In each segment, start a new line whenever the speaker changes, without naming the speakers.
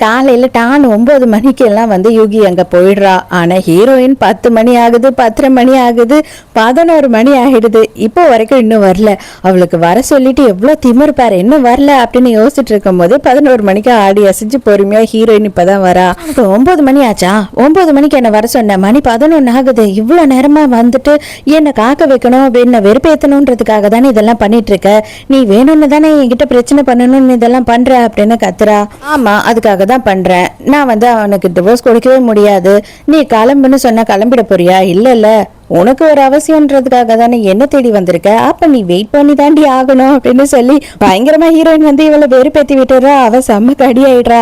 காலையில டான் 9 மணிக்கு எல்லாம் வந்து யுகி அங்க போயிடுறா. ஆனா ஹீரோயின் 10 மணி ஆகுது, 10:30 மணி ஆகுது, 11 மணி ஆகிடுது, இப்போ வரைக்கும் இன்னும் வரல. அவளுக்கு வர சொல்லிட்டு எவ்வளவு திமிரு பாரு, இன்னும் வரல அப்படின்னு யோசிச்சுட்டு இருக்கும் போது 11 மணிக்கு ஆடி அசைஞ்சு பொறுமையா ஹீரோயின் இப்பதான் வரா. 9 மணி ஆச்சா? 9 மணிக்கு என்ன வர சொன்ன, மணி 11 ஆகுது, இவ்வளவு நேரமா வந்துட்டு என்ன காக்க வைக்கணும், என்ன வெறுப்பேத்தணும்ன்றதுக்காக தானே இதெல்லாம் பண்ணிட்டு இருக்க, நீ வேணும்னு தானே என்கிட்ட பிரச்சனை பண்ணணும்னு இதெல்லாம் பண்ற அப்படின்னு கத்துறா. ஆமா, அதுக்காக தான் பண்றேன். நான் வந்து அவனுக்கு டிவோர்ஸ் கொடுக்கவே முடியாது. நீ கிளம்புன்னு சொன்னா கிளம்பிட போறியா? இல்ல உனக்கு ஒரு அவசியம்ன்றதுக்காக தானே என்ன தேடி வந்திருக்க, அப்ப நீ வெயிட் பண்ணி தாண்டி ஆகணும் அப்படின்னு சொல்லி பயங்கரமா ஹீரோயின் வந்து இவளை வெறுப்பேத்தி விட்டுறா. அவ செம்ம கடி ஆயிடுறா.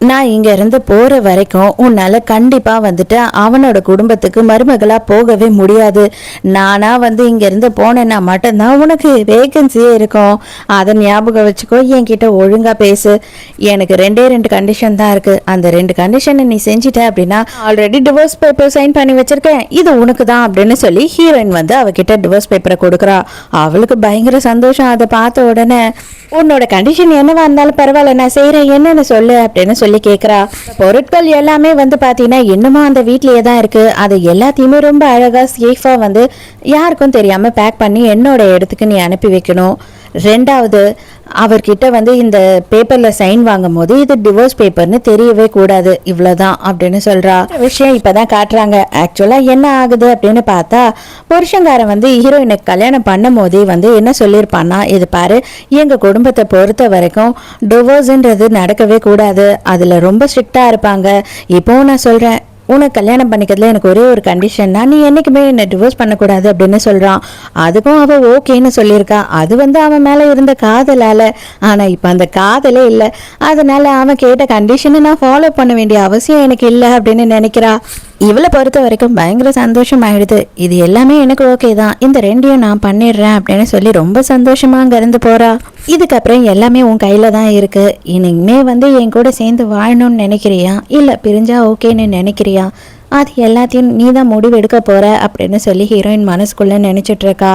நான் இங்க இருந்து போற வரைக்கும் உன்னால கண்டிப்பா வந்துட்டு அவனோட குடும்பத்துக்கு மருமகளா போகவே முடியாது. நானா வந்து இங்க இருந்து போனேன்னா மட்டும்தான் உனக்கு வேகன்சியே இருக்கும். அதை ஞாபகம் வச்சுக்கோ. என்கிட்ட ஒழுங்கா பேசு. எனக்கு 2 கண்டிஷன் தான் இருக்கு. அந்த 2 கண்டிஷனை நீ செஞ்சிட்ட அப்படின்னா ஆல்ரெடி டிவோர்ஸ் பேப்பர் சைன் பண்ணி வச்சிருக்கேன், இது உனக்கு தான் அப்படின்னு சொல்லி ஹீரோயின் வந்து அவகிட்ட டிவோர்ஸ் பேப்பரை கொடுக்குறா. அவளுக்கு பயங்கர சந்தோஷம். அதை பார்த்த உடனே உன்னோட கண்டிஷன் என்னவா இருந்தாலும் பரவாயில்ல, நான் செய்யறேன், என்னன்னு சொல்லு அப்படின்னு சொல்லி கேட்குறா. பொருட்கள் எல்லாமே வந்து பார்த்தீங்கன்னா இன்னமும் அந்த வீட்லயே தான் இருக்கு. அது எல்லாத்தையுமே ரொம்ப அழகா சேஃபா வந்து யாருக்கும் தெரியாம பேக் பண்ணி என்னோட இடத்துக்கு நீ அனுப்பி வைக்கணும். 2வது, அவர்கிட்ட வந்து இந்த பேப்பர்ல சைன் வாங்கும் போது இது டிவோர்ஸ் பேப்பர்னு தெரியவே கூடாது, இவ்வளவுதான் அப்படின்னு சொல்றா. விஷயம் இப்பதான் காட்டுறாங்க. ஆக்சுவலா என்ன ஆகுது அப்படின்னு பார்த்தா, புருஷங்காரன் வந்து ஹீரோயினுக்கு கல்யாணம் பண்ணும் போதே வந்து என்ன சொல்லியிருப்பான்னா, இது பாரு, எங்க குடும்பத்தை பொறுத்த வரைக்கும் டிவோர்ஸ்ன்றது நடக்கவே கூடாது, அதுல ரொம்ப ஸ்ட்ரிக்டா இருப்பாங்க. இப்போ நான் சொல்றேன், உனக்கு கல்யாணம் பண்ணிக்கிறதுல எனக்கு ஒரே ஒரு கண்டிஷன்னா, நீ என்னைக்குமே என்ன டிவோர்ஸ் பண்ணக்கூடாது அப்படின்னு சொல்றான். அதுக்கும் அவ ஓகேன்னு சொல்லியிருக்கா. அது வந்து அவன் மேல இருந்த காதலால. ஆனா இப்ப அந்த காதலே இல்லை. அதனால அவன் கேட்ட கண்டிஷனை நான் ஃபாலோ பண்ண வேண்டிய அவசியம் எனக்கு இல்லை அப்படின்னு நினைக்கிறா. இவளை பொறுத்த வரைக்கும் பயங்கர சந்தோஷம் ஆயிடுது. இது எல்லாமே எனக்கு ஓகே தான், இந்த 2ஐயும் நான் பண்ணிடுறேன் அப்படின்னு சொல்லி ரொம்ப சந்தோஷமா அங்க இருந்து போறா. இதுக்கப்புறம் எல்லாமே உன் கையில தான் இருக்கு. இனிமே வந்து என் கூட சேர்ந்து வாழணும்னு நினைக்கிறியா, இல்ல பிரிஞ்சா ஓகேன்னு நினைக்கிறியா, அது எல்லாத்தையும் நீ தான் முடிவு எடுக்க போற அப்படின்னு சொல்லி ஹீரோயின் மனசுக்குள்ள நினைச்சிட்டு இருக்கா.